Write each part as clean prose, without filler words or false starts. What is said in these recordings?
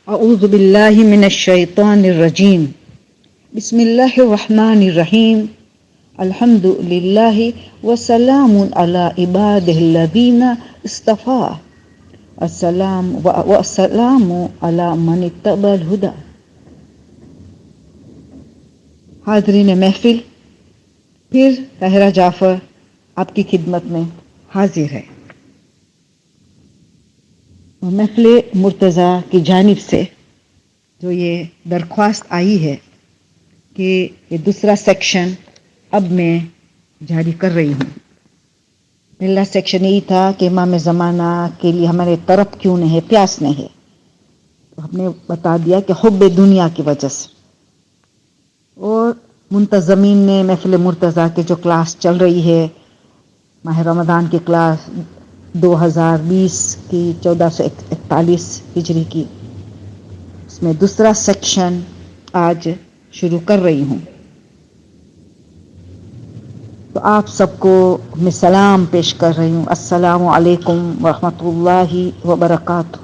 اعوذ باللہ من الشیطان الرجیم بسم اللہ الرحمن الرحیم الحمد للہ وسلام علی عبادہ الذین اصطفیٰ السلام علی من اتبع الہدی۔ حاضرین محفل، پھر طاہرہ جعفر آپ کی خدمت میں حاضر ہے۔ محفل مرتضیٰ کی جانب سے جو یہ درخواست آئی ہے کہ یہ دوسرا سیکشن اب میں جاری کر رہی ہوں۔ پہلا سیکشن یہی تھا کہ امام زمانہ کے لیے ہمارے طرف کیوں نہیں ہے، پیاس نہیں ہے، تو ہم نے بتا دیا کہ حب دنیا کی وجہ سے۔ اور منتظمین نے محفل مرتضیٰ کے جو کلاس چل رہی ہے، ماہ رمضان کی کلاس 2020 کی 1441 ہجری کی، اس میں دوسرا سیکشن آج شروع کر رہی ہوں۔ تو آپ سب کو میں سلام پیش کر رہی ہوں، السلام علیکم ورحمۃ اللہ وبرکاتہ،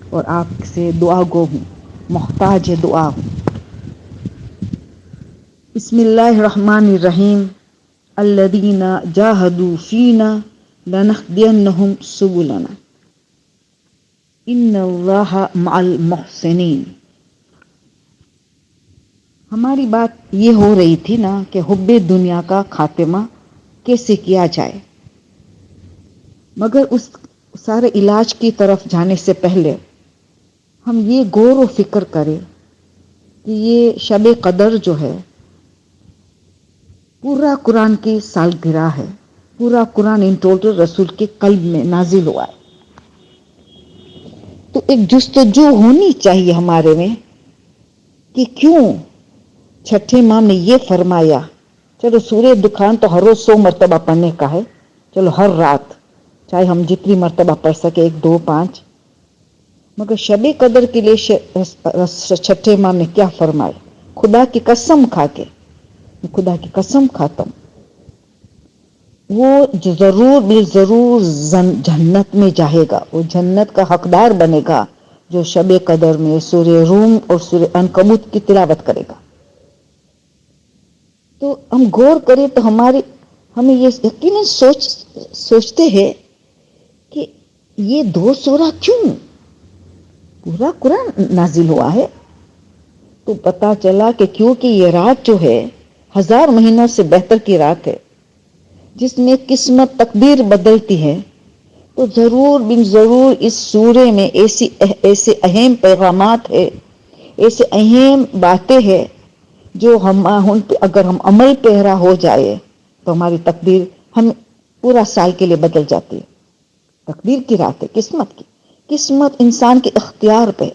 اور آپ سے دعا گو ہوں، محتاج دعا ہوں۔ بسم اللہ الرحمن الرحیم، الذین جاہدوا فینا لنہدینہم سبلنا ان اللہ مع المحسنین۔ ہماری بات یہ ہو رہی تھی نا کہ حب دنیا کا خاتمہ کیسے کیا جائے، مگر اس سارے علاج کی طرف جانے سے پہلے ہم یہ غور و فکر کریں کہ یہ شب قدر جو ہے پورا قرآن کی سالگرہ ہے، پورا قرآن ان ٹوٹل رسول کے قلب میں نازل ہوا ہے۔ تو ایک جستجو ہونی چاہیے ہمارے میں کہ کیوں چھٹے امام نے یہ فرمایا، چلو سورہ دخان تو ہر روز 100 مرتبہ پڑھنے کا ہے، چلو ہر رات چاہے ہم جتنی مرتبہ پڑھ سکے، 1 2 5، مگر شب قدر کے لیے چھٹے امام نے کیا فرمایا؟ خدا کی قسم کھا کے، خدا کی قسم کھاتا ہوں، وہ ضرور بالضرور جنت میں جائے گا، وہ جنت کا حقدار بنے گا جو شب قدر میں سورہ روم اور سورہ عنکبوت کی تلاوت کرے گا۔ تو ہم غور کریں تو ہمیں یہ یقیناً سوچتے ہیں کہ یہ 2 سورہ کیوں؟ پورا قرآن نازل ہوا ہے، تو پتا چلا کہ کیونکہ یہ رات جو ہے 1000 مہینوں سے بہتر کی رات ہے، جس میں قسمت تقدیر بدلتی ہے، تو ضرور بن ضرور اس سورے میں ایسے اہم پیغامات ہے، ایسے اہم باتیں ہیں جو ان پہ اگر ہم عمل پیرا ہو جائے تو ہماری تقدیر ہم پورا سال کے لیے بدل جاتی ہے۔ تقدیر کی رات ہے، قسمت انسان کے اختیار پہ،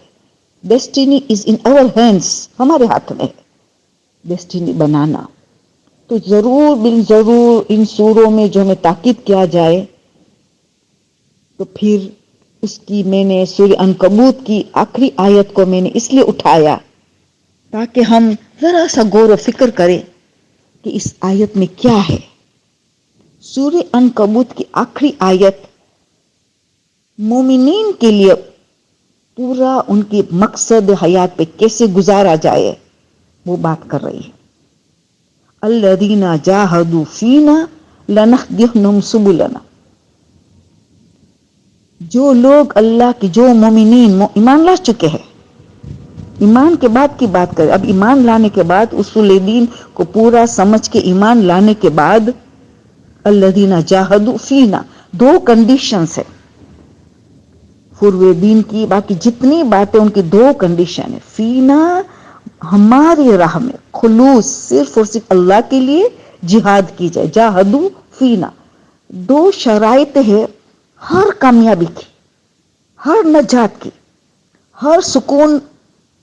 ڈیسٹینی از ان آور ہینڈز، ہمارے ہاتھ میں ہے ڈیسٹینی بنانا۔ تو ضرور بن ضرور ان سوروں میں جو ہمیں تاکید کیا جائے، تو پھر اس کی میں نے سورہ عنکبوت کی آخری آیت کو میں نے اس لیے اٹھایا تاکہ ہم ذرا سا غور و فکر کریں کہ اس آیت میں کیا ہے۔ سورہ عنکبوت کی آخری آیت مومنین کے لیے پورا ان کی مقصد حیات پہ کیسے گزارا جائے وہ بات کر رہی ہے۔ الذین جاہدوا فینا لنہدینہم سبلنا، جو لوگ اللہ کی، جو مومنین ایمان لا چکے ہیں، ایمان کے بعد کی بات کریں، اب ایمان لانے کے بعد اصول دین کو پورا سمجھ کے ایمان لانے کے بعد الذین جاہدوا فینا 2 کنڈیشنز ہے فروع دین کی، باقی جتنی باتیں ان کی 2 کنڈیشن ہے۔ فینا ہماری راہ میں خلوص صرف اور صرف اللہ کے لیے جہاد کی جائے، جاہدوا فینا 2 شرائط ہے ہر کامیابی کی، ہر نجات کی، ہر سکون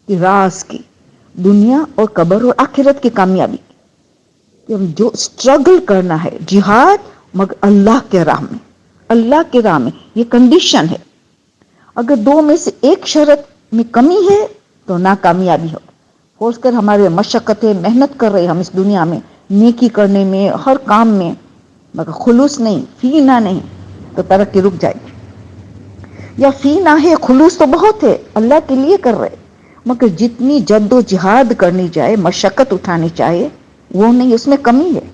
کی، راز کی، دنیا اور قبر اور آخرت کی کامیابی کی، کہ جو اسٹرگل کرنا ہے جہاد مگر اللہ کے راہ میں، اللہ کے راہ میں، یہ کنڈیشن ہے۔ اگر 2 میں سے ایک شرط میں کمی ہے تو ناکامیابی ہو۔ فرض کر ہمارے مشقت ہے، محنت کر رہے ہم اس دنیا میں نیکی کرنے میں، ہر کام میں، مگر خلوص نہیں، فینا نہیں، تو ترقی رک جائے گی۔ یا فینا ہے، خلوص تو بہت ہے، اللہ کے لیے کر رہے، مگر جتنی جد و جہاد کرنی چاہے، مشقت اٹھانی چاہیے، وہ نہیں، اس میں کمی ہے.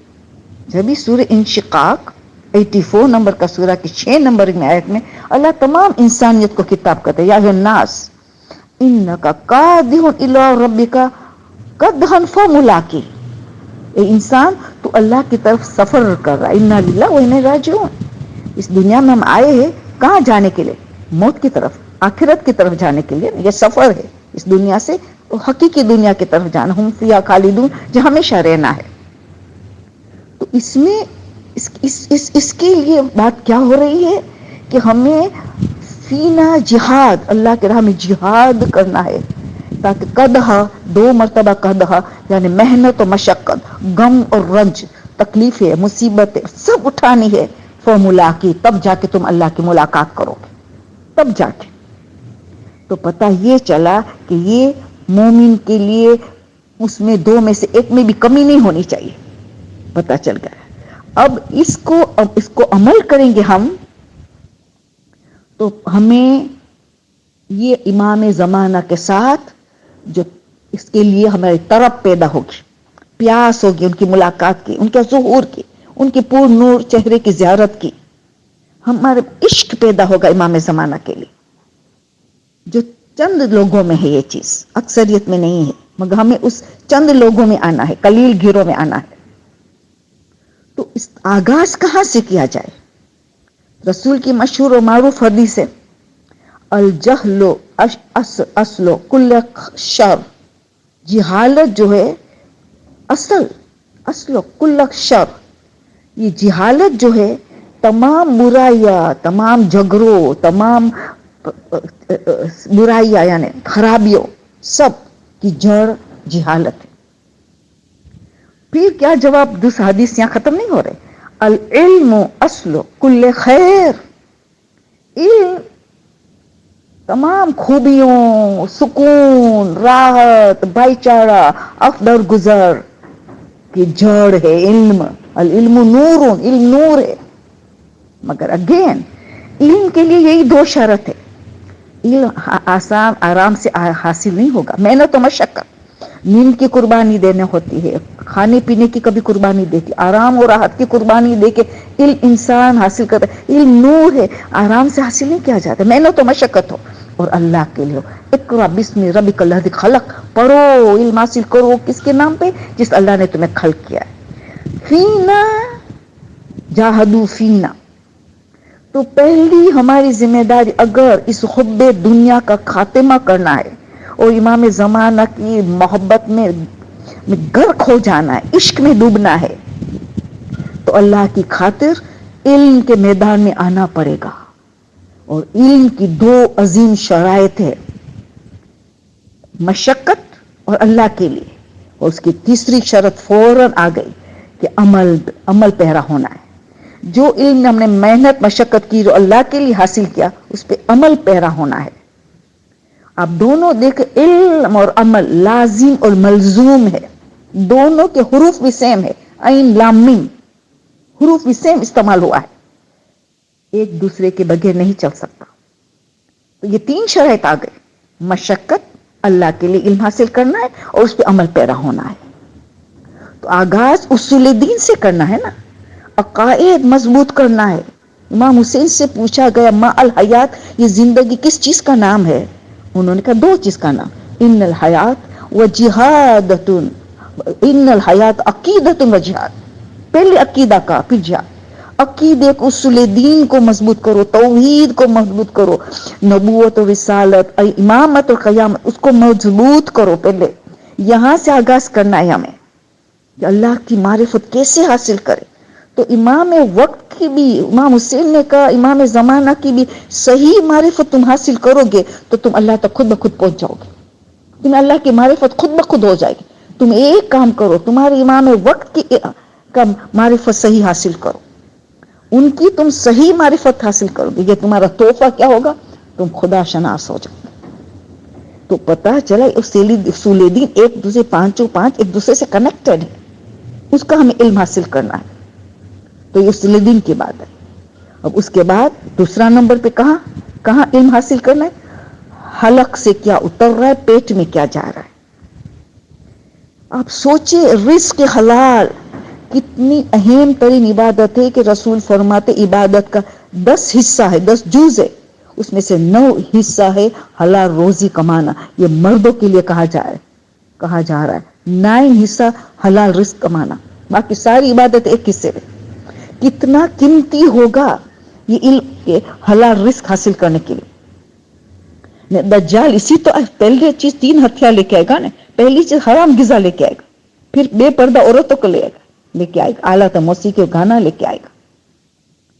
جبھی سورہ انشقاق 84 نمبر کا سورہ کی 6 نمبر میں آیت میں اللہ تمام انسانیت کو خطاب کرتے، یا الناس انک قادح الی ربک قدحا فملاقی. اے انسان، تو اللہ کی طرف سفر کر رہا ہے، انا للہ و انا راجعون. اس دنیا میں ہم آئے ہیں کہاں جانے کے لیے؟ موت کی طرف، آخرت کی طرف جانے کے لیے. یہ سفر ہے اس دنیا سے حقیقی دنیا کی طرف جانا، ہم فیہا خالدون، جہاں ہمیشہ رہنا ہے. تو اس میں اس کے لیے بات کیا ہو رہی ہے کہ ہمیں فینا جہاد، اللہ کے راہ میں جہاد کرنا ہے، تاکہ قدحا، 2 مرتبہ قدحا یعنی محنت و مشقت، غم اور رنج، تکلیفیں، مصیبتیں سب اٹھانی ہے. فملاقی، تب جا کے تم اللہ کی ملاقات کرو گے، تب جا کے. تو پتہ یہ چلا کہ یہ مومن کے لیے اس میں 2 میں سے 1 میں بھی کمی نہیں ہونی چاہیے. پتہ چل گیا. اب اس کو عمل کریں گے ہم تو ہمیں یہ امام زمانہ کے ساتھ جو اس کے لیے ہماری طرف پیدا ہوگی، پیاس ہوگی ان کی ملاقات کی، ان کے ظہور کی، ان کی پور نور چہرے کی زیارت کی. ہمارے عشق پیدا ہوگا امام زمانہ کے لیے، جو چند لوگوں میں ہے یہ چیز، اکثریت میں نہیں ہے، مگر ہمیں اس چند لوگوں میں آنا ہے، قلیل گھروں میں آنا ہے. تو اس آغاز کہاں سے کیا جائے؟ رسول کی مشہور و معروف حدیث ہے، الجہل اصل کل شر. جہالت جو ہے اصل کل شر، یہ جہالت جو ہے تمام برائیاں، تمام جھگڑوں، تمام برائیاں یعنی خرابیوں، سب کی جڑ جہالت ہے. پھر کیا جواب؟ دوسرا حدیث یہاں ختم نہیں ہو رہے، العلم اصل کل خیر. علم تمام خوبیوں، سکون، راحت، بھائی چارہ، افدر گزر کی جڑ ہے علم. العلم نور، علم نور ہے. مگر اگین علم کے لیے یہی 2 شرط ہے. علم آسان آرام سے حاصل نہیں ہوگا، محنت و مشقت، نیند کی قربانی دینے ہوتی ہے، کھانے پینے کی کبھی قربانی دے کے، آرام اور راحت کی قربانی دے کے علم انسان حاصل کرتا ہے. علم نور ہے، آرام سے حاصل نہیں کیا جاتا، محنت و مشقت ہو اور اللہ کے لیے ہو. اقرا بسم ربک الذی خلق، پڑھو، علم حاصل کرو، کس کے نام پہ؟ جس اللہ نے تمہیں خلق کیا ہے. فینا جاہدو فینا. تو پہلی ہماری ذمہ داری اگر اس حب دنیا کا خاتمہ کرنا ہے اور امام زمانہ کی محبت میں غرق ہو جانا ہے، عشق میں ڈوبنا ہے، تو اللہ کی خاطر علم کے میدان میں آنا پڑے گا. اور علم کی 2 عظیم شرائط ہے، مشقت اور اللہ کے لیے. اور اس کی تیسری شرط فوراً آ گئی کہ عمل پیرا ہونا ہے. جو علم ہم نے محنت مشقت کی، جو اللہ کے لیے حاصل کیا، اس پہ عمل پیرا ہونا ہے. اب دونوں دیکھ، علم اور عمل لازم اور ملزوم ہے، دونوں کے حروف بھی سیم ہے، عین لام میم، حروف بھی سیم استعمال ہوا ہے، ایک دوسرے کے بغیر نہیں چل سکتا. تو یہ 3 شرائط آ گئی، مشقت، اللہ کے لیے علم حاصل کرنا ہے اور اس پہ عمل پیرا ہونا ہے. تو آغاز اصول دین سے کرنا ہے نا، عقائد مضبوط کرنا ہے. امام حسین سے پوچھا گیا ما الحیات، یہ زندگی کس چیز کا نام ہے؟ انہوں نے کہا 2 چیز کا نام، ان الحیات و جہادۃ، ان الحیات عقیدۃ و جہاد. پہلے عقیدہ کا، پھر جہاد. عقیدے کو، اصول دین کو مضبوط کرو، توحید کو مضبوط کرو، نبوت و رسالت، امامت اور قیامت، اس کو مضبوط کرو. پہلے یہاں سے آغاز کرنا ہے ہمیں کہ اللہ کی معرفت کیسے حاصل کرے. تو امام وقت کی بھی، امام حسین نے کہا امام زمانہ کی بھی صحیح معرفت تم حاصل کرو گے تو تم اللہ تک خود بخود پہنچ جاؤ گے، تمہیں اللہ کی معرفت خود بخود ہو جائے گی. تم ایک کام کرو، تمہارے امام وقت کی کا معرفت صحیح حاصل کرو، ان کی تم صحیح معرفت حاصل کرو گے، یہ تمہارا تحفہ کیا ہوگا؟ تم خدا شناس ہو جاؤ. تو پتہ چلا اصول دین ایک دوسرے 5 ایک دوسرے سے کنیکٹڈ ہے، اس کا ہمیں علم حاصل کرنا ہے. تو یہ اصول دین کی بات ہے. اب اس کے بعد دوسرا نمبر پہ کہا کہاں علم حاصل کرنا ہے؟ حلق سے کیا اتر رہا ہے، پیٹ میں کیا جا رہا ہے. آپ سوچیں رزق حلال کتنی اہم ترین عبادت ہے کہ رسول فرماتے عبادت کا 10 حصہ ہے، 10 جز ہے، اس میں سے 9 حصہ ہے حلال روزی کمانا. یہ مردوں کے لیے کہا جا رہا ہے 9 حصہ حلال رزق کمانا، باقی ساری عبادت ایک حصے میں. کتنا قیمتی ہوگا یہ علم کے حلال رزق حاصل کرنے کے لیے. دجال اسی تو پہلی چیز 3 ہتھیار لے کے آئے گا نا. پہلی چیز حرام غذا لے کے آئے گا، پھر بے پردہ عورتوں کو لے آئے گا، اعلیٰ موسیقی کے گانا لے کے آئے گا.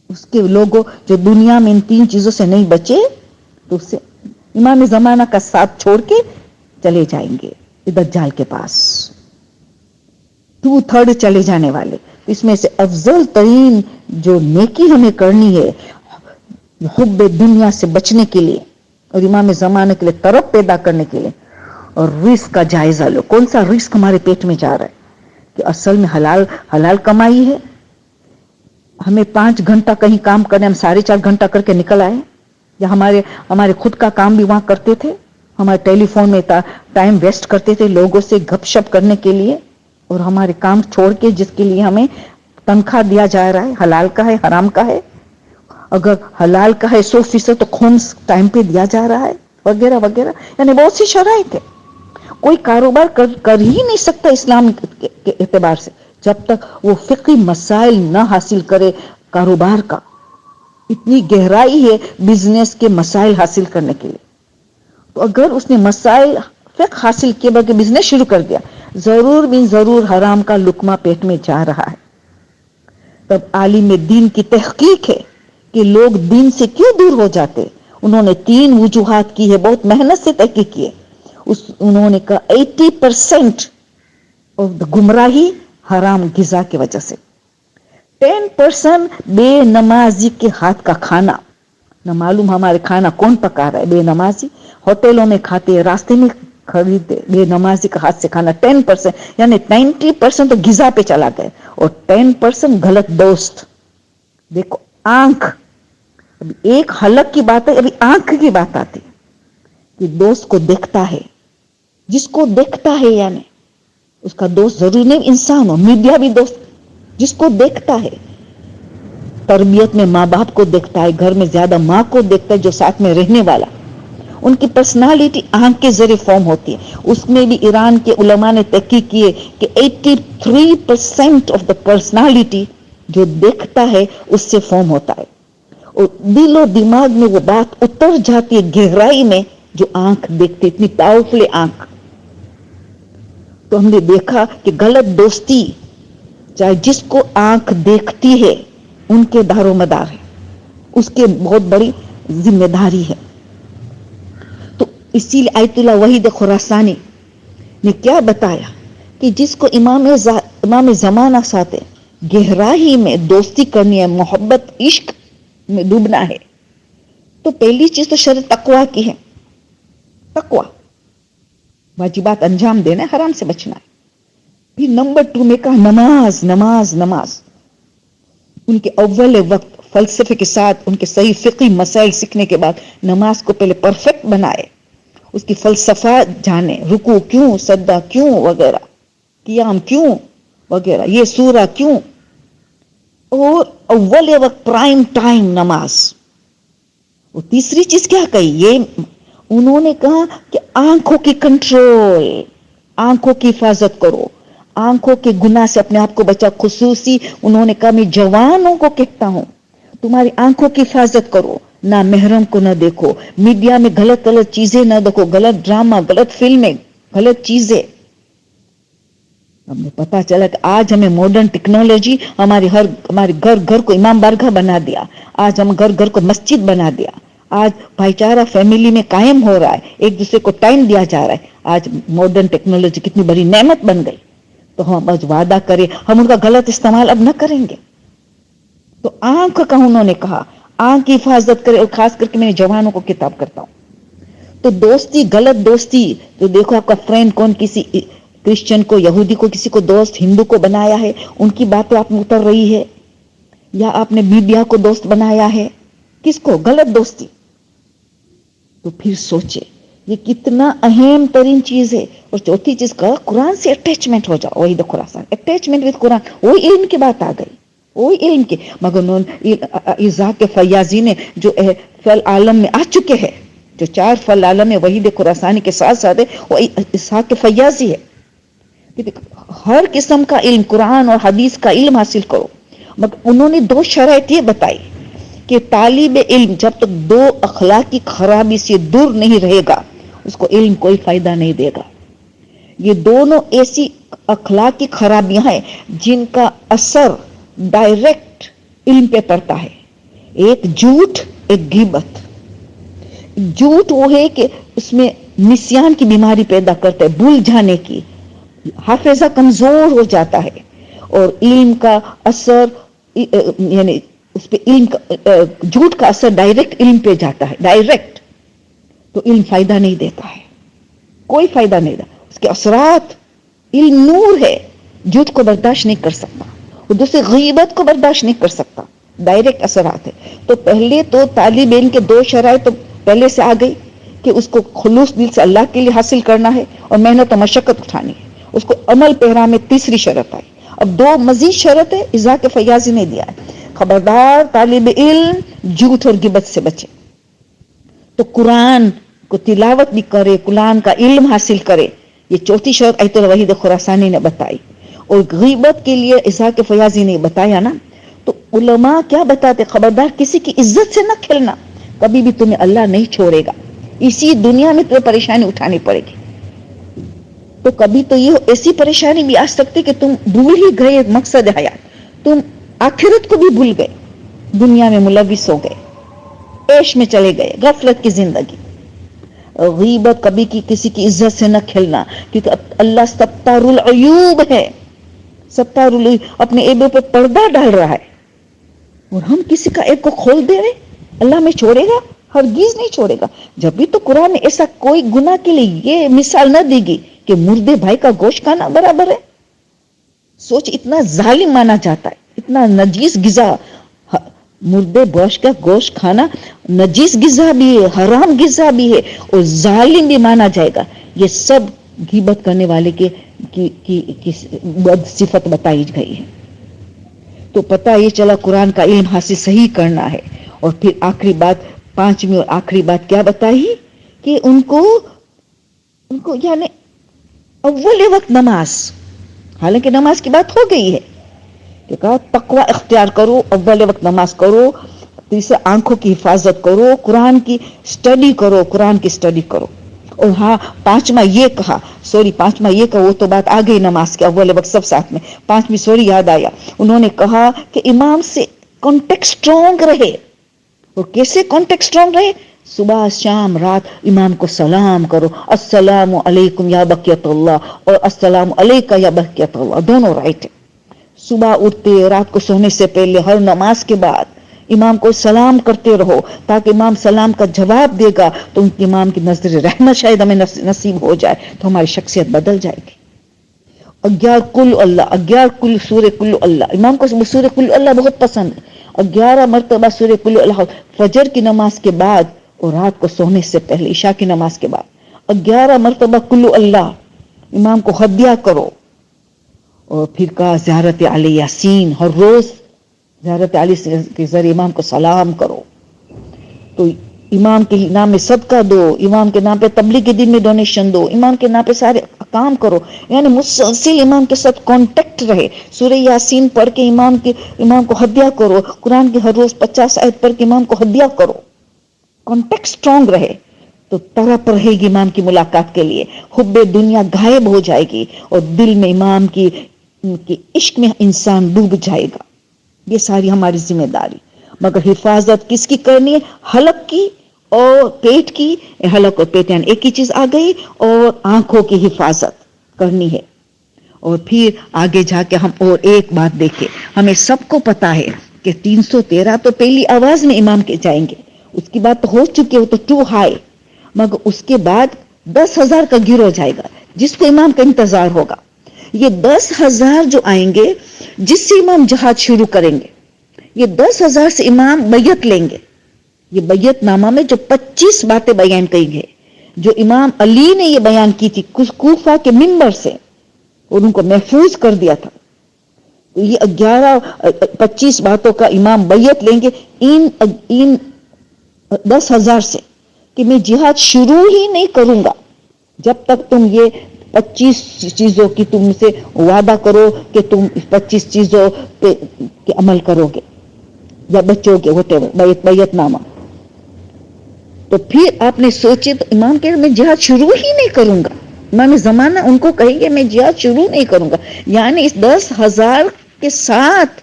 اس کے لوگوں جو دنیا میں ان 3 چیزوں سے نہیں بچے تو اسے امام زمانہ کا ساتھ چھوڑ کے چلے جائیں گے دجال کے پاس. 2/3 چلے جانے والے. اس میں سے افضل ترین جو نیکی ہمیں کرنی ہے حب دنیا سے بچنے کے لیے اور امام زمانے کے لیے طرف پیدا کرنے کے لیے، اور رزق کا جائزہ لو. کون سا رزق ہمارے پیٹ میں جا رہا ہے کہ اصل میں حلال کمائی ہے. ہمیں 5 گھنٹہ کہیں کام کرنے ہم 4.5 گھنٹہ کر کے نکل آئے، یا ہمارے خود کا کام بھی وہاں کرتے تھے، ہمارے ٹیلی فون میں ٹائم ویسٹ کرتے تھے لوگوں سے گپ شپ کرنے کے لیے، اور ہمارے کام چھوڑ کے جس کے لیے ہمیں تنخواہ دیا جا رہا ہے حلال کا ہے حرام کا ہے. اگر حلال کا ہے 100% تو خون ٹائم پہ دیا جا رہا ہے وغیرہ وغیرہ. یعنی بہت سی شرائط ہے. کوئی کاروبار کر ہی نہیں سکتا اسلام کے اعتبار سے جب تک وہ فقہی مسائل نہ حاصل کرے. کاروبار کا اتنی گہرائی ہے بزنس کے مسائل حاصل کرنے کے لیے. تو اگر اس نے مسائل فقہ حاصل کیے بلکہ بزنس شروع کر دیا، ضرور بھی ضرور حرام کا لقمہ پیٹ میں جا رہا ہے. تب عالم دین کی تحقیق ہے کہ لوگ دین سے کیوں دور ہو جاتے. انہوں نے 3 وجوہات کی ہے، بہت محنت سے تحقیق کی ہے. انہوں نے کہا 80% گمراہی حرام غذا کی وجہ سے، 10% بے نمازی کے ہاتھ کا کھانا. نہ معلوم ہمارے کھانا کون پکا رہا ہے، بے نمازی ہوٹلوں میں کھاتے، راستے میں خریدتے، بے نمازی کا ہاتھ سے کھانا. 10% یعنی 90% تو غذا پہ چلا گئے، اور 10% غلط دوست. دیکھو آنکھ، ابھی ایک حلق کی بات ہے، ابھی آنکھ کی بات آتی ہے کہ دوست کو دیکھتا ہے، جس کو دیکھتا ہے، یعنی اس کا دوست ضروری نہیں انسان ہو، میڈیا بھی دوست جس کو دیکھتا ہے. تربیت میں ماں باپ کو دیکھتا ہے، گھر میں زیادہ ماں کو دیکھتا ہے جو ساتھ میں رہنے والا. ان کی پرسنالٹی آنکھ کے ذریعے فارم ہوتی ہے. اس میں بھی ایران کے علماء نے تحقیق کی ہے کہ 83% آف دا پرسنالٹی جو دیکھتا ہے اس سے فارم ہوتا ہے، اور دل و دماغ میں وہ بات اتر جاتی ہے گہرائی میں جو آنکھ دیکھتی. اتنی پاورفل آنکھ. تو ہم نے دیکھا کہ غلط دوستی چاہے جس کو آنکھ دیکھتی ہے ان کے دار و مدار ہے، اس کے بہت بڑی ذمہ داری ہے. تو اسی لیے آیت اللہ وحید خراسانی نے کیا بتایا کہ جس کو امام زمانہ ساتھ گہرائی میں دوستی کرنی ہے، محبت عشق میں ڈوبنا ہے، تو پہلی چیز تو شرط تقوی کی ہے. تقوی، واجبات انجام دینا ہے، حرام سے بچنا ہے. پھر نمبر 2 میں کہا نماز نماز نماز. ان کے اول وقت فلسفے کے ساتھ ان کے صحیح فقہی مسائل سیکھنے کے بعد نماز کو پہلے پرفیکٹ بنائے، اس کی فلسفہ جانے، رکوع کیوں، سجدہ کیوں وغیرہ، قیام کیوں وغیرہ، یہ سورہ کیوں. اور اول وقت پرائم ٹائم نماز. اور تیسری چیز کیا کہی، یہ انہوں نے کہا کہ آنکھوں کی کنٹرول، آنکھوں کی حفاظت کرو، آنکھوں کے گناہ سے اپنے آپ کو بچا. خصوصی انہوں نے کہا میں جوانوں کو کہتا ہوں تمہاری آنکھوں کی حفاظت کرو، نہ محرم کو نہ دیکھو، میڈیا میں غلط چیزیں نہ دیکھو، غلط ڈرامہ، غلط فلمیں، غلط چیزیں. ہمیں پتا چلا کہ آج ہمیں ماڈرن ٹیکنالوجی ہمارے گھر کو امام بارگاہ بنا دیا. آج ہم گھر کو مسجد بنا دیا. آج بھائی چارہ فیملی میں قائم ہو رہا ہے، ایک دوسرے کو ٹائم دیا جا رہا ہے. آج ماڈرن ٹیکنالوجی کتنی بڑی نعمت بن گئی. تو ہم آج وعدہ کریں ہم ان کا غلط استعمال اب نہ کریں گے. تو آنکھ کا انہوں نے کہا آنکھ کی حفاظت کرے، اور خاص کر کے میں جوانوں کو خطاب کرتا ہوں. تو دوستی، غلط دوستی، تو دیکھو آپ کا فرینڈ کون کسی کرسچن کو، یہودی کو، کسی کو دوست ہندو کو بنایا ہے، ان کی باتیں آپ میں اتر رہی ہے، یا آپ نے میڈیا کو دوست بنایا ہے. کس کو؟ غلط دوستی. تو پھر سوچے یہ کتنا اہم ترین چیز ہے. اور چوتھی چیز کا قرآن سے اٹیچمنٹ ہو جاؤ. وہی دیکھو خراسان اٹیچمنٹ وتھ قرآن, وہی علم کی بات آ گئی, وہی علم کی. مگر اسحاق فیاضی نے جو فل عالم میں آ چکے ہیں, جو 4 فل عالم ہے وہی دیکھو خراسانی کے ساتھ ساتھ ہے, وہ اسحاق فیاضی ہے. ہر قسم کا علم, قرآن اور حدیث کا علم حاصل کرو. مگر انہوں نے 2 شرائط یہ بتائی کہ طالب علم جب تک 2 اخلاقی خرابی سے دور نہیں رہے گا اس کو علم کوئی فائدہ نہیں دے گا. یہ دونوں ایسی اخلاقی خرابیاں ہیں جن کا اثر ڈائریکٹ علم پہ پڑتا ہے. ایک جھوٹ, ایک غیبت. جھوٹ وہ ہے کہ اس میں نسیان کی بیماری پیدا کرتا ہے, بھول جانے کی, حافظہ کمزور ہو جاتا ہے. اور علم کا اثر یعنی اس پہ علم کا جھوٹ کا اثر ڈائریکٹ علم پہ جاتا ہے, ڈائریکٹ. تو علم فائدہ نہیں دیتا ہے, کوئی فائدہ نہیں دیتا. اس کے اثرات, علم نور ہے, جھوٹ کو برداشت نہیں کر سکتا, اور دوسرے غیبت کو برداشت نہیں کر سکتا, ڈائریکٹ اثرات ہے. تو پہلے تو طالب علم کے 2 شرائط تو پہلے سے آ گئی کہ اس کو خلوص دل سے اللہ کے لیے حاصل کرنا ہے اور محنت و مشقت اٹھانی ہے. اس کو عمل پیرا میں 3ری شرط آئی. اب 2 مزید شرط ہے اسحاق فیاضی نے دیا ہے. خبردار طالب علم جھوٹ اور غیبت سے بچے. تو قرآن کو تلاوت بھی کرے, قرآن کا علم حاصل کرے. یہ 4تھی شرط ایت الوحید خراسانی نے بتائی. اور غیبت کے لیے اسحاق فیاضی نے بتایا نا. تو علماء کیا بتاتے, خبردار کسی کی عزت سے نہ کھیلنا, کبھی بھی تمہیں اللہ نہیں چھوڑے گا. اسی دنیا میں تمہیں پریشانی اٹھانی پڑے گی. تو کبھی تو یہ ایسی پریشانی بھی آ سکتی کہ تم بھول ہی گئے مقصد حیات, تم آخرت کو بھی بھول گئے, دنیا میں ملوث ہو گئے, عیش میں چلے گئے, غفلت کی زندگی. غیبت کبھی کسی کی عزت سے نہ کھیلنا, کیونکہ اللہ ستار العیوب ہے. ستار العیوب اپنے عیبوں پہ پردہ ڈال رہا ہے, اور ہم کسی کا عیب کو کھول دے رہے. اللہ میں چھوڑے گا, ہرگز نہیں چھوڑے گا. جب بھی تو قرآن نے ایسا کوئی گناہ کے لیے یہ مثال نہ دی گی کہ مردے بھائی کا گوشت کھانا برابر ہے. سوچ, اتنا ظالم مانا جاتا ہے, اتنا نجیس غذا, مردے گوشت کا گوشت کھانا نجیس غذا بھی ہے, حرام غذا بھی ہے, اور ظالم بھی مانا جائے گا. یہ سب غیبت کرنے والے کی بد صفت بتائی گئی ہے. تو پتہ یہ چلا قرآن کا علم حاصل صحیح کرنا ہے. اور پھر آخری بات, 5ویں اور آخری بات کیا بتائی کہ ان کو یعنی اول وقت نماز, حالانکہ نماز کی بات ہو گئی ہے کہ کہا تقوی اختیار کرو, اول وقت نماز کرو, تیسرا آنکھوں کی حفاظت کرو, قرآن کی سٹڈی کرو, قرآن کی سٹڈی کرو. اور ہاں 5واں یہ کہا, وہ تو بات آ گئی نماز کے اول وقت سب ساتھ میں. 5ویں یاد آیا, انہوں نے کہا کہ امام سے کانٹیکٹ سٹرونگ رہے. اور کیسے کانٹیکٹ سٹرونگ رہے؟ صبح شام رات امام کو سلام کرو, السلام علیکم یا بقیت اللہ, اور السلام علیکہ یا بقیت اللہ, دونوں رائٹ ہے. صبح اٹھتے, رات کو سونے سے پہلے, ہر نماز کے بعد امام کو سلام کرتے رہو, تاکہ امام سلام کا جواب دے گا تو ان کے امام کی نظر رحمت شاید ہمیں نصیب ہو جائے, تو ہماری شخصیت بدل جائے گی. 11 کل سورہ کل اللہ, امام کو سورہ کل اللہ بہت پسند ہے. 11 مرتبہ سورہ کل اللہ فجر کی نماز کے بعد اور رات کو سونے سے پہلے عشاء کی نماز کے بعد 11 مرتبہ کل اللہ امام کو ہدیہ کرو. اور پھر کہا زیارت علی یاسین, ہر روز زیارت علی کے ذریعے امام کو سلام کرو. تو امام کے نام میں صدقہ دو, امام کے نام پہ تبلیغ کے دن میں ڈونیشن دو, امام کے نام پہ سارے کام کرو, یعنی مسلسل امام کے ساتھ کانٹیکٹ رہے. سورہ یاسین پڑھ کے امام کو ہدیہ کرو, قرآن کی ہر روز 50 آیت پڑھ کے امام کو ہدیہ کرو. کانٹیکٹ سٹرونگ رہے تو طرف رہے گی امام کی ملاقات کے لیے, حب دنیا غائب ہو جائے گی, اور دل میں امام کی عشق میں انسان ڈوب جائے گا. یہ ساری ہماری ذمہ داری. مگر حفاظت کس کی کرنی ہے؟ حلق کی اور پیٹ کی. حلق اور پیٹ یعنی ایک ہی چیز آ گئی, اور آنکھوں کی حفاظت کرنی ہے. اور پھر آگے جا کے ہم اور ایک بات دیکھیں, ہمیں سب کو پتا ہے کہ 313 تو پہلی آواز میں امام کے جائیں گے, اس کی بات تو ہو چکی ہے, تو ٹو ہائی. مگر اس کے بعد 10,000 کا گروہ جائے گا جس کو امام کا انتظار ہوگا. یہ 10,000 جو آئیں گے جس سے امام جہاد شروع کریں گے, یہ 10,000 سے امام بیعت لیں گے. یہ بیعت نامہ میں جو 25 باتیں بیان کی گئی جو امام علی نے یہ بیان کی تھی کوفہ کے منبر سے اور ان کو محفوظ کر دیا تھا. تو یہ 25 باتوں کا امام بیعت لیں گے ان 10,000 سے کہ میں جہاد شروع ہی نہیں کروں گا جب تک تم یہ 25 چیزوں کی تم سے وعدہ کرو کہ تم 25 چیزوں پہ عمل کرو گے یا بچو گے ہوتے بیعت نامہ. تو پھر آپ نے سوچے تو امام کہہ رہے میں جہاد شروع ہی نہیں کروں گا. امام زمانہ ان کو کہیں گے میں جہاد شروع نہیں کروں گا، یعنی اس 10,000 کے ساتھ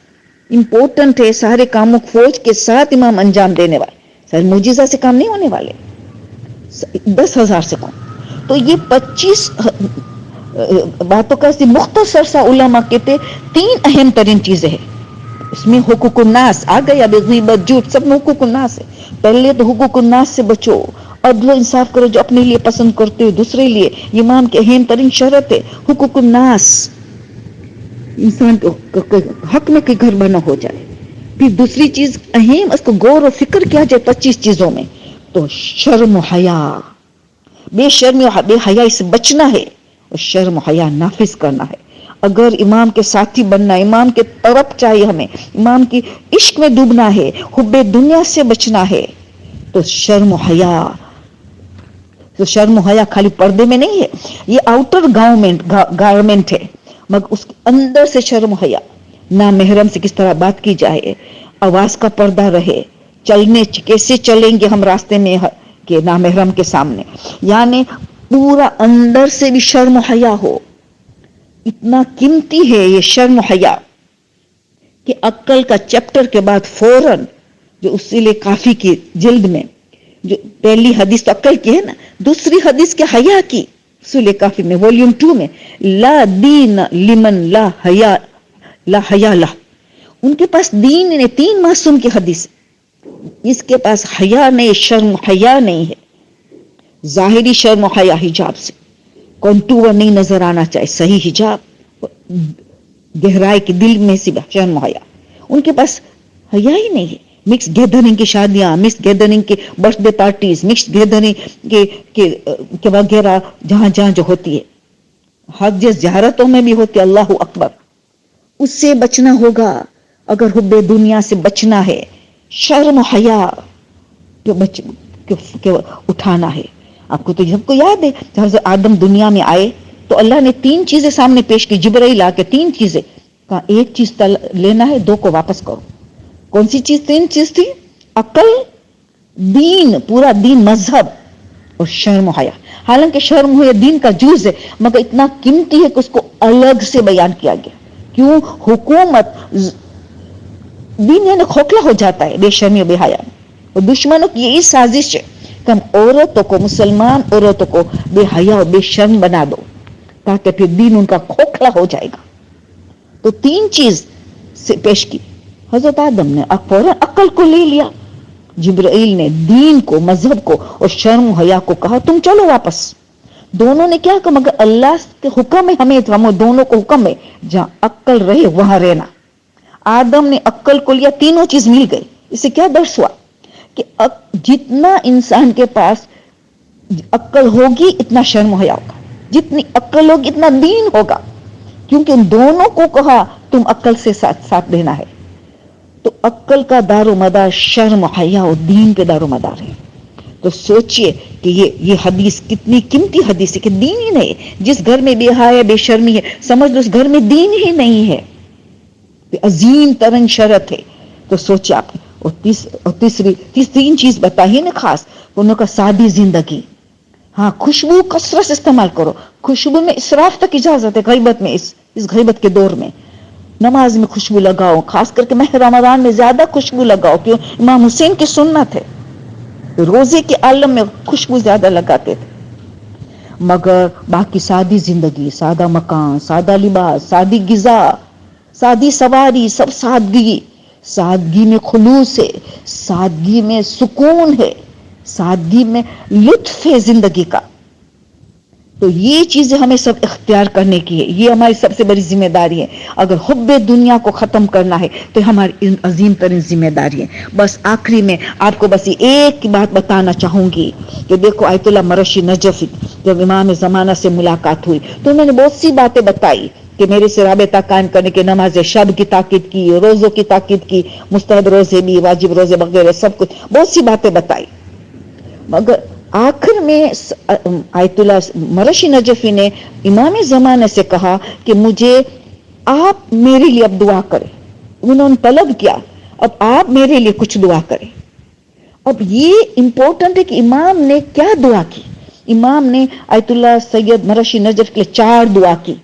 امپورٹنٹ ہے سارے کاموں فوج کے ساتھ امام انجام دینے والے، سارے معجزہ سے کام نہیں ہونے والے، 10,000 سے کام. تو یہ 25 باتوں کا مختصر سا علماء کہتے 3 اہم ترین چیزیں ہیں. اس میں حقوق الناس آ گیا، غیبت جھوٹ سب میں حقوق الناس ہے. پہلے تو حقوق الناس سے بچو، عدل و انصاف کرو جو اپنے لیے پسند کرتے ہو دوسرے لیے. ایمان کے اہم ترین شرط ہے حقوق الناس، انسان کو حق میں کہ گھر بنا ہو جائے. پھر دوسری چیز اہم اس کو غور و فکر کیا جائے 25 چیزوں میں تو شرم و حیا، بے شرمی و بے حیائی سے بچنا ہے اور شرم و حیا نافذ کرنا ہے. اگر امام کے ساتھی بننا، امام کے طرف چاہیے، ہمیں امام کی عشق میں ڈوبنا ہے، حب دنیا سے بچنا ہے تو شرم و حیا. تو شرم و حیا خالی پردے میں نہیں ہے، یہ آؤٹر گارمنٹ ہے، مگر اس کے اندر سے شرم و حیا. نہ محرم سے کس طرح بات کی جائے، آواز کا پردہ رہے، چلنے کیسے چلیں گے ہم راستے میں کہ نہ محرم کے سامنے، یعنی پورا اندر سے بھی شرم و حیا ہو. اتنا قیمتی ہے یہ شرم و حیا کہ عقل کا چیپٹر کے بعد فوراً جو اصول کافی کی جلد میں جو پہلی حدیث تو عقل کی ہے نا، دوسری حدیث کے حیا کی اصول کافی میں والیوم 2 میں لا دین لمن لا حیا لہ. ان کے پاس دین نہیں، 3 معصوم کی حدیث، اس کے پاس حیا نہیں، شرم حیا نہیں ہے. ظاہری شرم و حیا حجاب سے کنٹور نہیں نظر آنا چاہیے، صحیح حجاب گہرائی کے دل میں سے شرم و حیا. ان کے پاس حیا ہی نہیں ہے. مکس گیدرنگ کی شادیاں، مکس گیدرنگ کی birth day parties, mix gathering کے وغیرہ جہاں جہاں جو ہوتی ہے، حج زیارتوں میں بھی ہوتی ہے، اللہ اکبر. اس سے بچنا ہوگا اگر حب دنیا سے بچنا ہے. شرم و حیا کہ اٹھانا ہے. آپ کو تو سب کو یاد ہے حضرت آدم دنیا میں آئے تو اللہ نے 3 چیزیں سامنے پیش کی، جبرائیل آ کے 3 چیزیں کہا، ایک چیز لینا ہے، 2 کو واپس کرو. کون سی چیز؟ 3 چیز تھی، عقل، دین، پورا دین، مذہب اور شرم و حیا. حالانکہ شرم و حیا دین کا جز ہے مگر اتنا قیمتی ہے کہ اس کو الگ سے بیان کیا گیا. کیوں؟ حکومت دین یعنی کھوکھلا ہو جاتا ہے بے شرمی و بے حیا. اور دشمنوں کی یہی سازش ہے کہ ہم عورتوں کو، مسلمان عورتوں کو بے حیا و بے شرم بنا دو تاکہ پھر دین ان کا کھوکھلا ہو جائے گا. تو 3 چیز سے پیش کی. حضرت آدم نے فوراً عقل کو لے لیا، جبرائیل نے دین کو، مذہب کو اور شرم و حیا کو کہا تم چلو واپس. دونوں نے کیا کہا مگر اللہ کے حکم ہے، ہمیں دونوں کو حکم ہے جہاں عقل رہے وہاں رہنا. آدم نے عقل کو لیا، تینوں چیز مل گئی. اس سے کیا درس ہوا کہ جتنا انسان کے پاس عقل ہوگی اتنا شرم و حیا ہوگا، جتنی عقل ہوگی اتنا دین ہوگا، کیونکہ ان دونوں کو کہا تم عقل سے ساتھ دینا ہے. تو عقل کا دار و مدار شرم و حیا اور دین کے دار و مدار ہے. تو سوچئے کہ یہ حدیث کتنی قیمتی حدیث ہے کہ دین ہی نہیں. جس گھر میں بے حیا بے شرمی ہے سمجھ لو اس گھر میں دین ہی نہیں ہے، عظیم ترین شرط ہے. تو سوچے آپ. اور تیسری 3 چیز بتائی نا خاص، انہوں کا سادی زندگی. ہاں، خوشبو کثرت سے استعمال کرو. خوشبو میں اسراف تک اجازت ہے غیبت میں، اس غیبت کے دور میں. نماز میں خوشبو لگاؤ، خاص کر کے ماہ رمضان میں زیادہ خوشبو لگاؤ، کیوں؟ امام حسین کی سنت ہے، روزے کے عالم میں خوشبو زیادہ لگاتے تھے. مگر باقی سادی زندگی، سادہ مکان، سادہ لباس، سادی غذا، سادی سواری، سب سادگی. سادگی میں خلوص ہے، سادگی میں سکون ہے، سادگی میں لطف ہے زندگی کا. تو یہ چیزیں ہمیں سب اختیار کرنے کی ہے، یہ ہماری سب سے بڑی ذمہ داری ہے. اگر حب دنیا کو ختم کرنا ہے تو ہماری عظیم ترین ذمہ داری ہے. بس آخری میں آپ کو بس ایک بات بتانا چاہوں گی کہ دیکھو آیت اللہ مرشی نجفی جب امام زمانہ سے ملاقات ہوئی تو انہوں نے بہت سی باتیں بتائی کہ میرے سے رابطہ قائم کرنے کے، نماز شب کی تاکید کی، روزوں کی تاکید کی، مستحب روزے بھی، واجب روزے وغیرہ سب کچھ بہت سی باتیں بتائی. مگر آخر میں آیت اللہ مرشی نجفی نے امام زمانہ سے کہا کہ مجھے آپ میرے لیے اب دعا کریں. انہوں نے طلب کیا اب آپ میرے لیے کچھ دعا کریں. اب یہ امپورٹنٹ ہے کہ امام نے کیا دعا کی. امام نے آیت اللہ سید مرشی نجف کے لیے 4 دعا کی.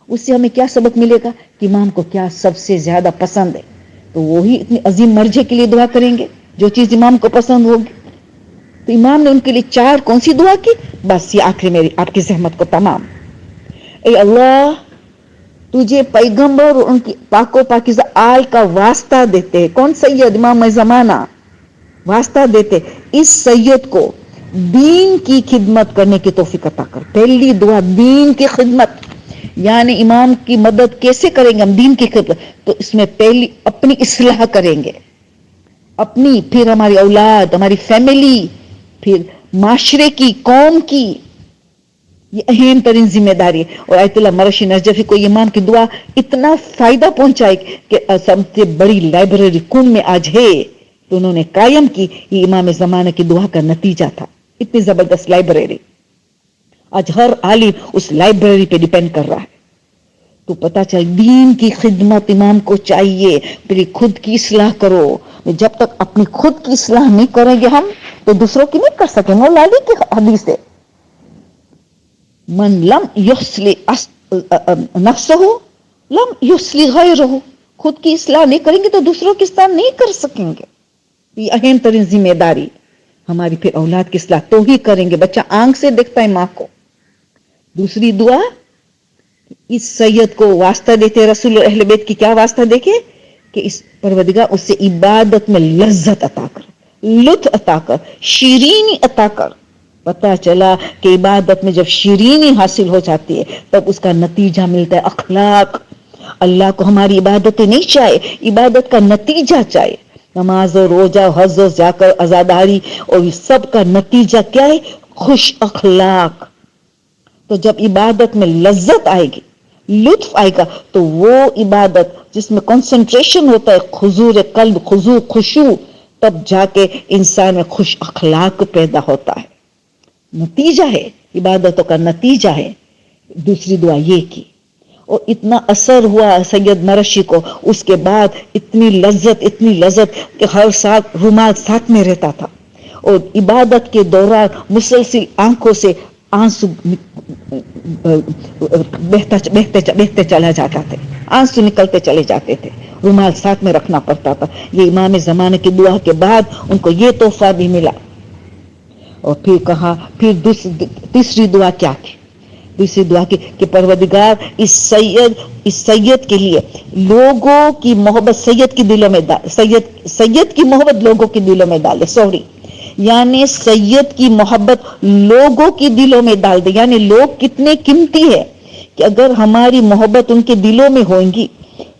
اس سے ہمیں کیا سبق ملے گا کہ امام کو کیا سب سے زیادہ پسند ہے، تو وہی اتنی عظیم مرجع کے لیے دعا کریں گے جو چیز امام کو پسند ہوگی. تو امام نے ان کے لیے 4 کون سی دعا کی؟ بس یہ آخری میری آپ کی زحمت کو تمام. اے اللہ تجھے پیغمبر اور ان کی پاک و پاکیزہ آل کا واسطہ دیتے. کون سید؟ امام زمانہ. واسطہ دیتے اس سید کو دین کی خدمت کرنے کی توفیق عطا کر. پہلی دعا دین کی خدمت، یعنی امام کی مدد کیسے کریں گے ہم دین کی خدمت؟ تو اس میں پہلی اپنی اصلاح کریں گے، اپنی، پھر ہماری اولاد، ہماری فیملی، پھر معاشرے کی، قوم کی. یہ اہم ترین ذمہ داری ہے. اور آیت اللہ مرشی نجفی کو امام کی دعا اتنا فائدہ پہنچائی کہ سب سے بڑی لائبریری کن میں آج ہے تو انہوں نے قائم کی. یہ امام زمانہ کی دعا کا نتیجہ تھا. اتنی زبردست لائبریری آج ہر عالم اس لائبریری پہ ڈیپینڈ کر رہا ہے. تو پتا چل دین کی خدمت امام کو چاہیے. پھر خود کی اصلاح کرو. جب تک اپنی خود کی اصلاح نہیں کریں گے ہم تو دوسروں کی نہیں کر سکیں. مولا علی کی حدیث ہے من لم یصلح نفسہ لم یصلح غیرہ. خود کی اصلاح نہیں کریں گے تو دوسروں کی اصلاح نہیں کر سکیں گے. یہ اہم ترین ذمہ داری ہماری. پھر اولاد کی اصلاح تو ہی کریں گے. بچہ آنکھ سے دیکھتا ہے ماں کو. دوسری دعا اس سید کو واسطہ دیتے رسول اہل بیت کی. کیا واسطہ دیکھے کہ اس پروردگار اس سے عبادت میں لذت عطا کر، لطف عطا کر، شیرینی عطا کر. پتا چلا کہ عبادت میں جب شیرینی حاصل ہو جاتی ہے تب اس کا نتیجہ ملتا ہے اخلاق. اللہ کو ہماری عبادتیں نہیں چاہے، عبادت کا نتیجہ چاہے. نماز و روزہ، حج و زکات، عزاداری اور یہ سب کا نتیجہ کیا ہے؟ خوش اخلاق. تو جب عبادت میں لذت آئے گی، لطف آئے گا تو وہ عبادت جس میں کنسنٹریشن ہوتا ہے، خضوع قلب، خضوع خشوع، تب جا کے انسان میں خوش اخلاق پیدا ہوتا ہے. نتیجہ ہے، عبادتوں کا نتیجہ ہے. دوسری دعا یہ کی اور اتنا اثر ہوا سید مرشی کو. اس کے بعد اتنی لذت کہ ہر ساتھ رومال ساتھ میں رہتا تھا اور عبادت کے دوران مسلسل آنکھوں سے آنسو بہتے چلا جاتا تھے، آنسو نکلتے چلے جاتے تھے. رومال ساتھ میں رکھنا پڑتا تھا. یہ امام زمانے کی دعا کے بعد ان کو یہ تحفہ بھی ملا. اور پھر کہا، پھر تیسری دعا کیا کی؟ تیسری دعا کی کہ پروردگار اس سید کے لیے لوگوں کی محبت سید کی دلوں میں سید کی محبت لوگوں کی دلوں میں ڈالے. یعنی سید کی محبت لوگوں کی دلوں میں ڈال دے. یعنی لوگ کتنے قیمتی ہے کہ اگر ہماری محبت ان کے دلوں میں ہوگی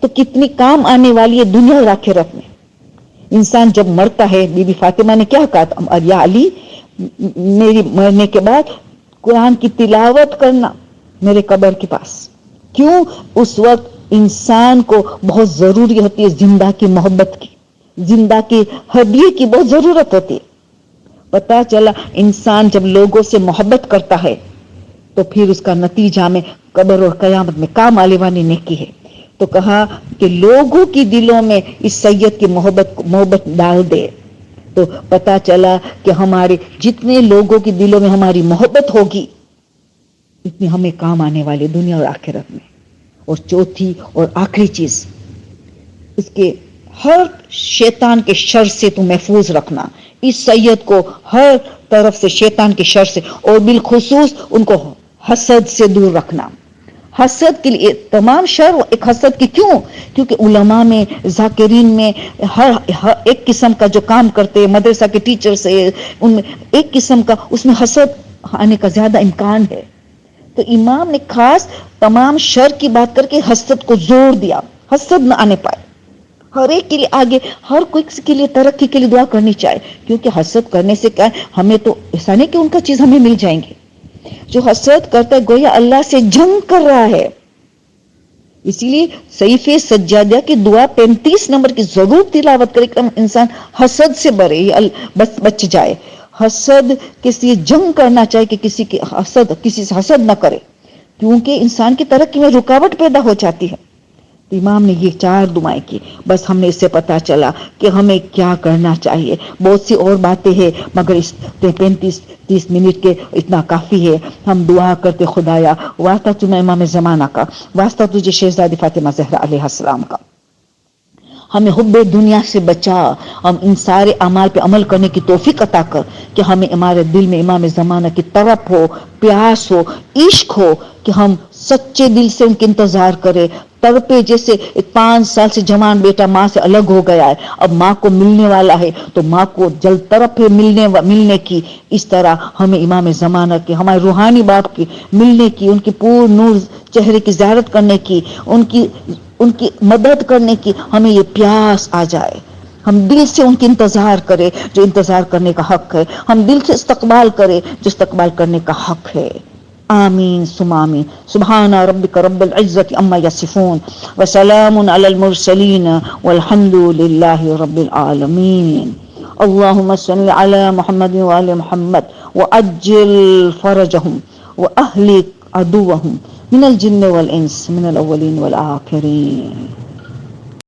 تو کتنی کام آنے والی ہے دنیا اور آخرت میں. انسان جب مرتا ہے، بی بی فاطمہ نے کیا کہا تھا؟ یا علی میری مرنے کے بعد قرآن کی تلاوت کرنا میرے قبر کے پاس. کیوں؟ اس وقت انسان کو بہت ضروری ہوتی ہے زندہ کی محبت کی، زندہ کی ہدیے کی بہت ضرورت ہوتی ہے. پتا چلا انسان جب لوگوں سے محبت کرتا ہے تو پھر اس کا نتیجہ میں قبر اور قیامت میں کام آنے والی نیکی ہے. تو کہا کہ لوگوں کی دلوں میں اس سید کی محبت ڈال دے. تو پتا چلا کہ ہمارے جتنے لوگوں کی دلوں میں ہماری محبت ہوگی اتنی ہمیں کام آنے والے دنیا اور آخرت میں. اور چوتھی اور آخری چیز، اس کے ہر شیطان کے شر سے تو محفوظ رکھنا. اس سید کو ہر طرف سے شیطان کے شر سے اور بالخصوص ان کو حسد سے دور رکھنا. حسد کے لیے تمام شر ایک حسد کی. کیوں؟ کیونکہ علماء میں، ذاکرین میں ہر ایک قسم کا جو کام کرتے، مدرسہ کے ٹیچر سے ان میں ایک قسم کا اس میں حسد آنے کا زیادہ امکان ہے. تو امام نے خاص تمام شر کی بات کر کے حسد کو زور دیا، حسد نہ آنے پائے. ہر ایک کے لیے آگے، ہر کوئی کے لیے ترقی کے لیے دعا کرنی چاہے، کیونکہ حسد کرنے سے کیا ہے، ہمیں تو ایسا نہیں کہ ان کا چیز ہمیں مل جائیں گے. جو حسد کرتا ہے گویا اللہ سے جنگ کر رہا ہے. اسی لیے صحیفے سجادہ کی دعا 35 نمبر کی ضرور تلاوت کرے کہ انسان حسد سے بچ جائے. حسد کسی جنگ کرنا چاہے کہ کسی سے حسد نہ کرے، کیونکہ انسان کی ترقی میں رکاوٹ پیدا ہو جاتی ہے. تو امام نے یہ 4 دعائیں کی. بس ہم نے اس سے پتا چلا کہ ہمیں کیا کرنا چاہیے. بہت سی اور باتیں ہیں مگر اس 35-30 منٹ کے اتنا کافی ہے. ہم دعا کرتے خدایا واسطہ تمہیں امام زمانہ کا، واسطہ تجھے شہزادی فاطمہ زہرا علیہ السلام کا، ہمیں حب دنیا سے بچا، ہم ان سارے اعمال پہ عمل کرنے کی توفیق عطا کر کہ ہمیں ہمارے دل میں امام زمانہ کی طرف ہو، پیاس ہو، عشق ہو، کہ ہم سچے دل سے ان کے انتظار کرے. تڑپے جیسے 5 سال سے جوان بیٹا ماں سے الگ ہو گیا ہے، اب ماں کو ملنے والا ہے تو ماں کو جلد طرف ہے ملنے کی. اس طرح ہمیں امام زمانہ کے، ہمارے روحانی باپ کی ملنے کی، ان کی پور نور چہرے کی زیارت کرنے کی، ان کی مدد کرنے کی ہمیں یہ پیاس آ جائے. ہم دل سے ان کی انتظار کرے جو انتظار کرنے کا حق ہے، ہم دل سے استقبال کرے جو استقبال کرنے کا حق ہے. آمین ثم آمین. سبحان ربک رب العزت عما یصفون وسلام علی المرسلین والحمد للہ رب العالمین. اللهم صل على محمد وآل محمد وعجل فرجهم وأهلك عدوهم من الجن والإنس من الأولين والآخرين.